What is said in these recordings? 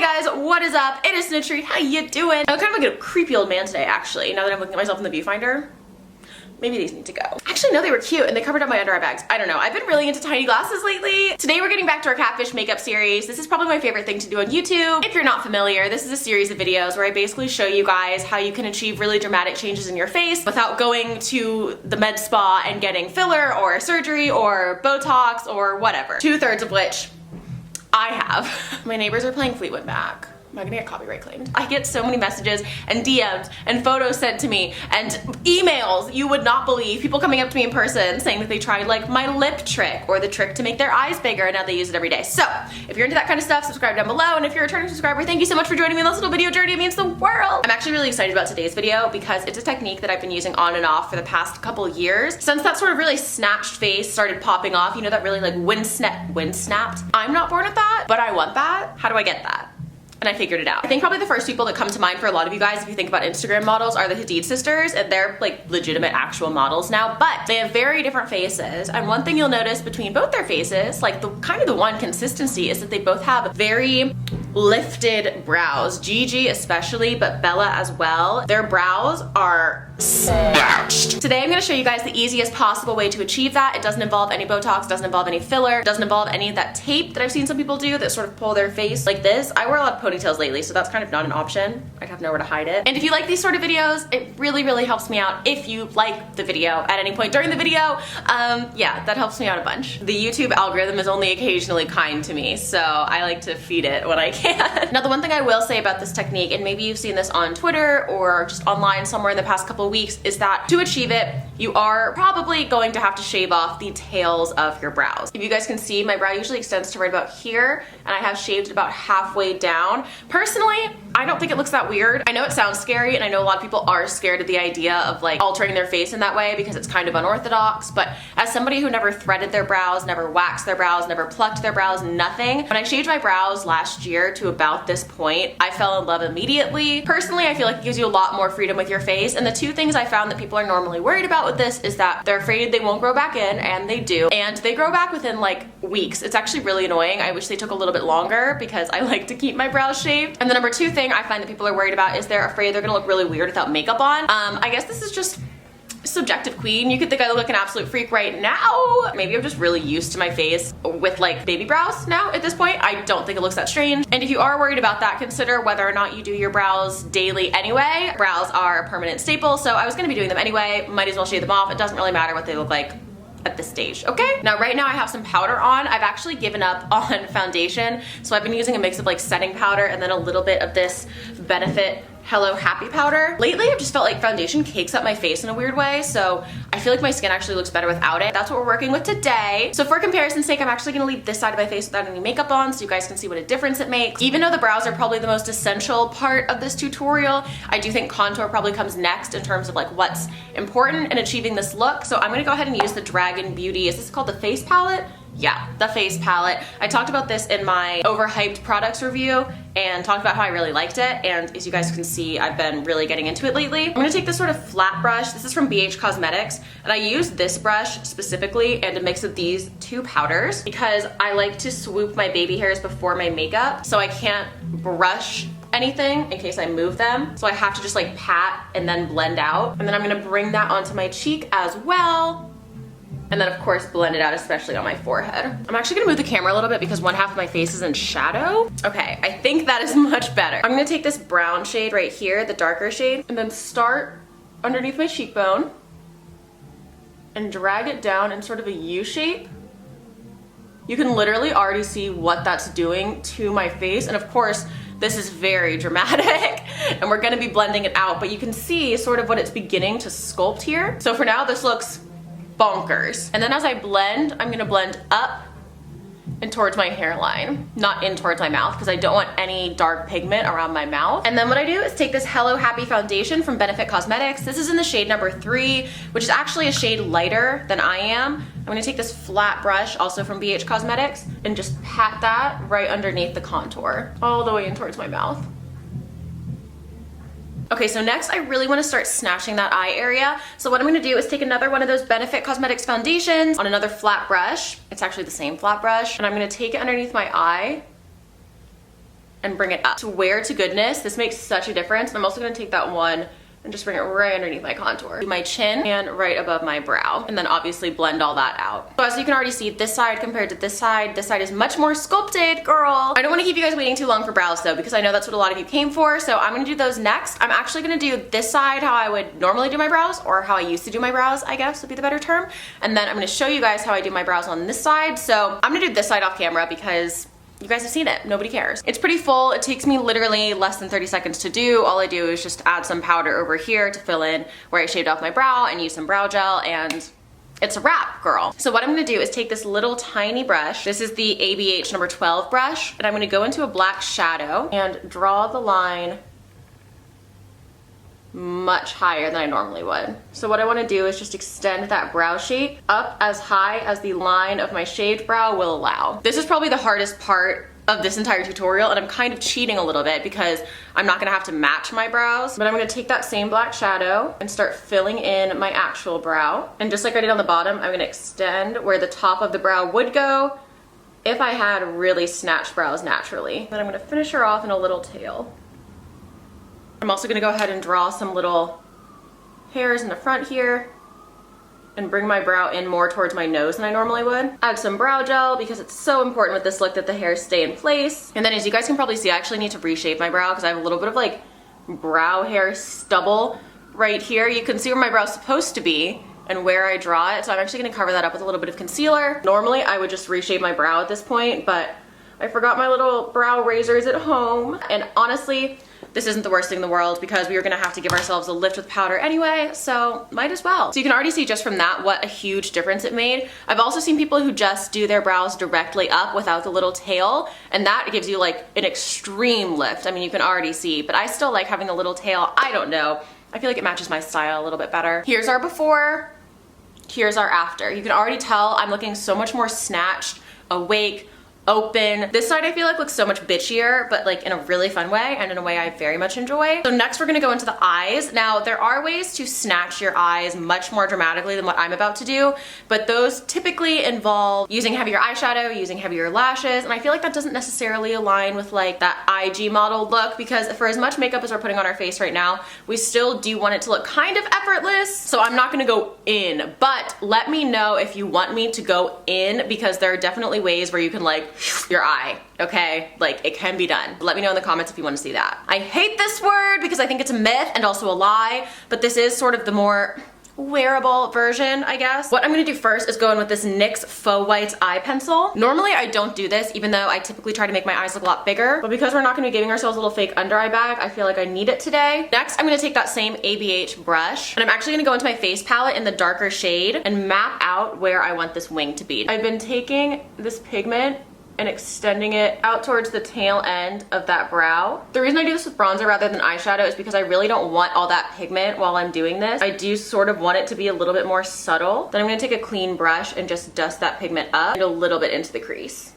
guys, what is up? It is Snitchery. How you doing? I'm kind of like a creepy old man today, actually, now that I'm looking at myself in the viewfinder. Maybe these need to go. Actually, no, they were cute and they covered up my under eye bags. I don't know. I've been really into tiny glasses lately. Today we're getting back to our catfish makeup series. This is probably my favorite thing to do on YouTube. If you're not familiar, this is a series of videos where I basically show you guys how you can achieve really dramatic changes in your face without going to the med spa and getting filler or surgery or Botox or whatever. 2/3 of which I have. My neighbors are playing Fleetwood Mac. Am I gonna get copyright claimed? I get so many messages and DMs and photos sent to me and emails you would not believe. People coming up to me in person saying that they tried like my lip trick or the trick to make their eyes bigger and now they use it every day. So if you're into that kind of stuff, subscribe down below. And if you're a returning subscriber, thank you so much for joining me on this little video journey. It means the world. I'm actually really excited about today's video because it's a technique that I've been using on and off for the past couple years. Since that sort of really snatched face started popping off, you know, that really like wind snapped. I'm not born with that, but I want that. How do I get that? And I figured it out. I think probably the first people that come to mind for a lot of you guys, if you think about Instagram models, are the Hadid sisters, and they're like legitimate actual models now, but they have very different faces. And one thing you'll notice between both their faces, like the kind of the one consistency, is that they both have very lifted brows. Gigi especially, but Bella as well. Their brows are snatched. Today I'm gonna show you guys the easiest possible way to achieve that. It doesn't involve any Botox, doesn't involve any filler, doesn't involve any of that tape that I've seen some people do that sort of pull their face like this. I wear a lot of ponytails lately, so that's kind of not an option. I'd have nowhere to hide it. And if you like these sort of videos, it really, really helps me out if you like the video at any point during the video. Yeah, that helps me out a bunch. The YouTube algorithm is only occasionally kind to me, so I like to feed it when I can. Now, the one thing I will say about this technique, and maybe you've seen this on Twitter or just online somewhere in the past couple of weeks, is that to achieve it, you are probably going to have to shave off the tails of your brows. If you guys can see, my brow usually extends to right about here, and I have shaved it about halfway down. Personally, I don't think it looks that weird. I know it sounds scary, and I know a lot of people are scared of the idea of like altering their face in that way because it's kind of unorthodox, but as somebody who never threaded their brows, never waxed their brows, never plucked their brows, nothing, when I shaved my brows last year to about this point, I fell in love immediately. Personally, I feel like it gives you a lot more freedom with your face, and the two things I found that people are normally worried about with this is that they're afraid they won't grow back in, and they do, and they grow back within like weeks. It's actually really annoying. I wish they took a little bit longer because I like to keep my brows shaved. And the number two thing I find that people are worried about is they're afraid they're gonna look really weird without makeup on. I guess this is just subjective, queen. You could think I look like an absolute freak right now. Maybe I'm just really used to my face with like baby brows now at this point. I don't think it looks that strange. And if you are worried about that, consider whether or not you do your brows daily anyway. Brows are a permanent staple, so I was gonna be doing them anyway. Might as well shave them off. It doesn't really matter what they look like at this stage, okay? Now right now I have some powder on. I've actually given up on foundation, so I've been using a mix of like setting powder and then a little bit of this Benefit Hello Happy powder. Lately I've just felt like foundation cakes up my face in a weird way, so I feel like my skin actually looks better without it. That's what we're working with today. So for comparison's sake, I'm actually gonna leave this side of my face without any makeup on so you guys can see what a difference it makes. Even though the brows are probably the most essential part of this tutorial, I do think contour probably comes next in terms of like what's important in achieving this look. So I'm gonna go ahead and use the Dragun Beauty, is this called the face palette? Yeah, the face palette. I talked about this in my overhyped products review and talked about how I really liked it, and as you guys can see, I've been really getting into it lately. I'm gonna take this sort of flat brush. This is from BH Cosmetics, and I use this brush specifically and a mix of these two powders because I like to swoop my baby hairs before my makeup, so I can't brush anything in case I move them. So I have to just like pat and then blend out. And then I'm gonna bring that onto my cheek as well. And then of course blend it out, especially on my forehead. I'm actually gonna move the camera a little bit because one half of my face is in shadow. Okay, I think that is much better. I'm gonna take this brown shade right here, the darker shade, and then start underneath my cheekbone and drag it down in sort of a U shape. You can literally already see what that's doing to my face. And of course, this is very dramatic and we're gonna be blending it out, but you can see sort of what it's beginning to sculpt here. So for now, this looks bonkers. And then as I blend, I'm gonna blend up and towards my hairline, not in towards my mouth because I don't want any dark pigment around my mouth. And then what I do is take this Hello Happy foundation from Benefit Cosmetics. This is in the shade number 3, which is actually a shade lighter than I am. I'm gonna take this flat brush, also from BH Cosmetics, and just pat that right underneath the contour, all the way in towards my mouth. Okay, so next I really want to start snatching that eye area. So what I'm going to do is take another one of those Benefit Cosmetics foundations on another flat brush. It's actually the same flat brush. And I'm going to take it underneath my eye and bring it up. Swear to goodness, this makes such a difference. And I'm also gonna take that one and just bring it right underneath my contour. Do my chin and right above my brow. And then obviously blend all that out. So as you can already see, this side compared to this side is much more sculpted, girl. I don't wanna keep you guys waiting too long for brows though, because I know that's what a lot of you came for. So I'm gonna do those next. I'm actually gonna do this side how I would normally do my brows, or how I used to do my brows, I guess would be the better term. And then I'm gonna show you guys how I do my brows on this side. So I'm gonna do this side off camera because you guys have seen it, nobody cares. It's pretty full. It takes me literally less than 30 seconds to do. All I do is just add some powder over here to fill in where I shaved off my brow and use some brow gel, and it's a wrap, girl. So what I'm gonna do is take this little tiny brush. This is the ABH number 12 brush, and I'm gonna go into a black shadow and draw the line much higher than I normally would. So what I want to do is just extend that brow shape up as high as the line of my shaved brow will allow. This is probably the hardest part of this entire tutorial, and I'm kind of cheating a little bit because I'm not gonna have to match my brows, but I'm gonna take that same black shadow and start filling in my actual brow. And just like I did on the bottom, I'm gonna extend where the top of the brow would go if I had really snatched brows naturally. Then I'm gonna finish her off in a little tail. I'm also gonna go ahead and draw some little hairs in the front here and bring my brow in more towards my nose than I normally would. Add some brow gel because it's so important with this look that the hairs stay in place. And then as you guys can probably see, I actually need to reshape my brow because I have a little bit of like brow hair stubble right here. You can see where my brow's supposed to be and where I draw it. So I'm actually gonna cover that up with a little bit of concealer. Normally I would just reshape my brow at this point, but I forgot my little brow razors at home. And honestly, this isn't the worst thing in the world because we are gonna have to give ourselves a lift with powder anyway, so might as well. So you can already see just from that what a huge difference it made. I've also seen people who just do their brows directly up without the little tail, and that gives you like an extreme lift. I mean, you can already see, but I still like having the little tail. I don't know. I feel like it matches my style a little bit better. Here's our before, here's our after. You can already tell I'm looking so much more snatched, awake, open. This side I feel like looks so much bitchier, but like in a really fun way and in a way I very much enjoy. So next we're gonna go into the eyes. Now there are ways to snatch your eyes much more dramatically than what I'm about to do, but those typically involve using heavier eyeshadow, using heavier lashes, and I feel like that doesn't necessarily align with like that IG model look, because for as much makeup as we're putting on our face right now, we still do want it to look kind of effortless. So I'm not gonna go in, but let me know if you want me to go in, because there are definitely ways where you can like your eye, okay? Like it can be done. Let me know in the comments if you want to see that. I hate this word because I think it's a myth and also a lie, but this is sort of the more wearable version, I guess. What I'm gonna do first is go in with this NYX Faux Whites eye pencil. Normally I don't do this, even though I typically try to make my eyes look a lot bigger, but because we're not gonna be giving ourselves a little fake under eye bag, I feel like I need it today. Next, I'm gonna take that same ABH brush, and I'm actually gonna go into my face palette in the darker shade and map out where I want this wing to be. I've been taking this pigment and extending it out towards the tail end of that brow. The reason I do this with bronzer rather than eyeshadow is because I really don't want all that pigment while I'm doing this. I do sort of want it to be a little bit more subtle. Then I'm gonna take a clean brush and just dust that pigment up and a little bit into the crease.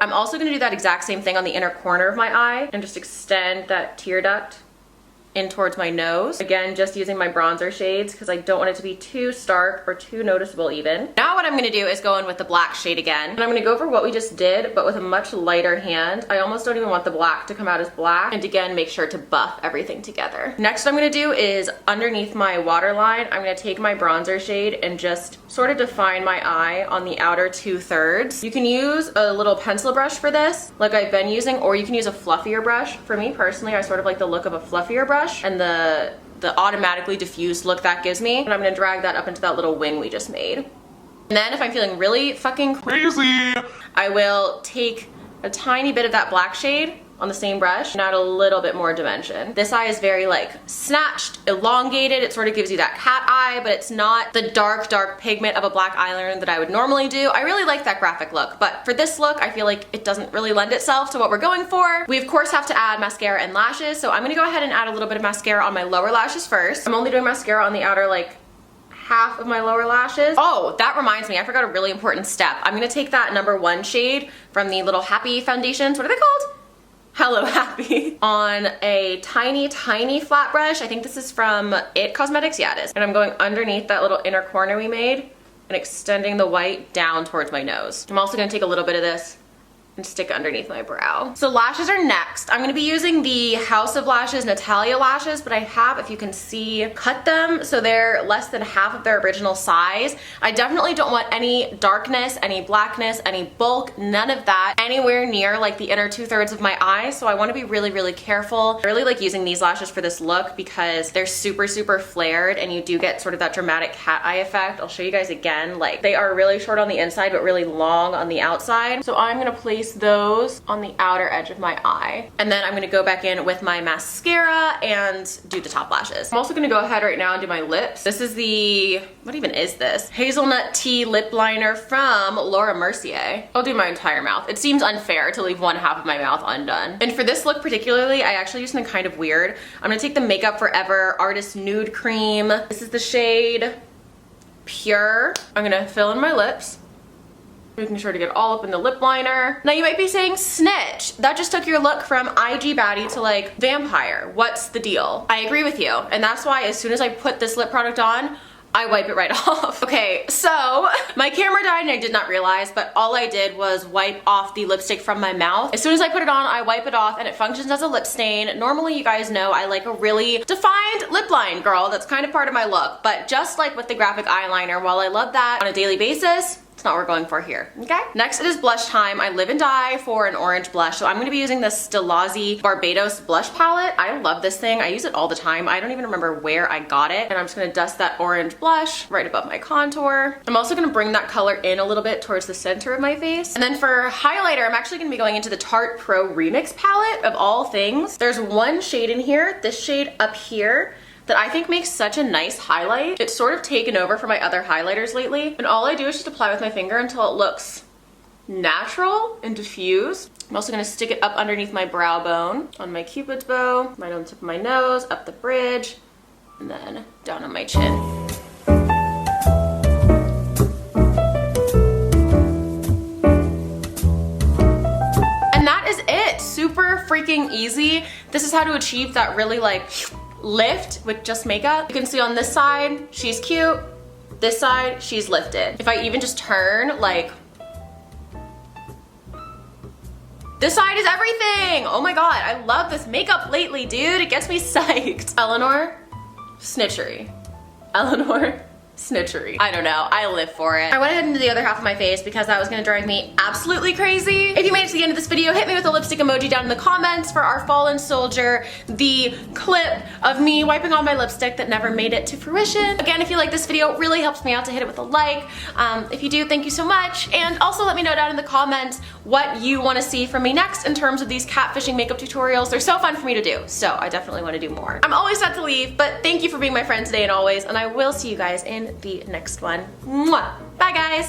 I'm also gonna do that exact same thing on the inner corner of my eye and just extend that tear duct in towards my nose. Again, just using my bronzer shades because I don't want it to be too stark or too noticeable even. Now what I'm gonna do is go in with the black shade again. And I'm gonna go for what we just did, but with a much lighter hand. I almost don't even want the black to come out as black. And again, make sure to buff everything together. Next what I'm gonna do is underneath my waterline, I'm gonna take my bronzer shade and just sort of define my eye on the outer 2/3. You can use a little pencil brush for this, like I've been using, or you can use a fluffier brush. For me personally, I sort of like the look of a fluffier brush and the automatically diffused look that gives me. And I'm gonna drag that up into that little wing we just made. And then if I'm feeling really fucking crazy, I will take a tiny bit of that black shade on the same brush and add a little bit more dimension. This eye is very like snatched, elongated. It sort of gives you that cat eye, but it's not the dark pigment of a black eyeliner that I would normally do. I really like that graphic look, but for this look, I feel like it doesn't really lend itself to what we're going for. We of course have to add mascara and lashes, so I'm gonna go ahead and add a little bit of mascara on my lower lashes first. I'm only doing mascara on the outer like half of my lower lashes. Oh, that reminds me, I forgot a really important step. I'm gonna take that number 1 shade from the little Happy foundations. What are they called? Hello Happy, on a tiny flat brush. I think this is from It Cosmetics, yeah it is. And I'm going underneath that little inner corner we made and extending the white down towards my nose. I'm also gonna take a little bit of this and stick it underneath my brow. So lashes are next. I'm gonna be using the House of Lashes Natalia lashes, but I have, if you can see, cut them so they're less than half of their original size. I definitely don't want any darkness, any blackness, any bulk, none of that anywhere near like the inner 2/3 of my eye. So I want to be really, really careful. I really like using these lashes for this look because they're super, super flared and you do get sort of that dramatic cat eye effect. I'll show you guys again. Like, they are really short on the inside but really long on the outside. So I'm gonna place those on the outer edge of my eye. And then I'm gonna go back in with my mascara and do the top lashes. I'm also gonna go ahead right now and do my lips. This is the, what even is this? Hazelnut Tea lip liner from Laura Mercier. I'll do my entire mouth. It seems unfair to leave one half of my mouth undone. And for this look particularly, I actually used something kind of weird. I'm gonna take the Makeup Forever Artist Nude Cream. This is the shade Pure. I'm gonna fill in my lips, making sure to get all up in the lip liner. Now you might be saying, Snitch, that just took your look from IG baddie to like vampire. What's the deal? I agree with you. And that's why as soon as I put this lip product on, I wipe it right off. Okay, so my camera died and I did not realize, but all I did was wipe off the lipstick from my mouth. As soon as I put it on, I wipe it off and it functions as a lip stain. Normally, you guys know I like a really defined lip line, girl. That's kind of part of my look. But just like with the graphic eyeliner, while I love that on a daily basis, it's not what we're going for here, okay? Next, it is blush time. I live and die for an orange blush, so I'm gonna be using the Stilazzi Barbados blush palette. I love this thing. I use it all the time. I don't even remember where I got it. And I'm just gonna dust that orange blush right above my contour. I'm also gonna bring that color in a little bit towards the center of my face. And then for highlighter, I'm actually gonna be going into the Tarte Pro Remix palette of all things. There's one shade in here, this shade up here, that I think makes such a nice highlight. It's sort of taken over for my other highlighters lately. And all I do is just apply with my finger until it looks natural and diffused. I'm also gonna stick it up underneath my brow bone, on my Cupid's bow, right on the tip of my nose, up the bridge, and then down on my chin. And that is it. Super freaking easy. This is how to achieve that really like lift with just makeup. You can see on this side, she's cute. This side, she's lifted. If I even just turn, like, this side is everything. Oh my God, I love this makeup lately, dude. It gets me psyched. Eleanor, Snitchery. Eleanor, Snitchery. I don't know, I live for it. I went ahead and did the other half of my face because that was gonna drive me absolutely crazy. If you made it to the end of this video, hit me with a lipstick emoji down in the comments for our fallen soldier, the clip of me wiping on my lipstick that never made it to fruition. Again, if you like this video, it really helps me out to hit it with a like. If you do, thank you so much. And also let me know down in the comments what you wanna see from me next in terms of these catfishing makeup tutorials. They're so fun for me to do, so I definitely wanna do more. I'm always sad to leave, but thank you for being my friend today and always, and I will see you guys in the next one. Mwah! Bye guys!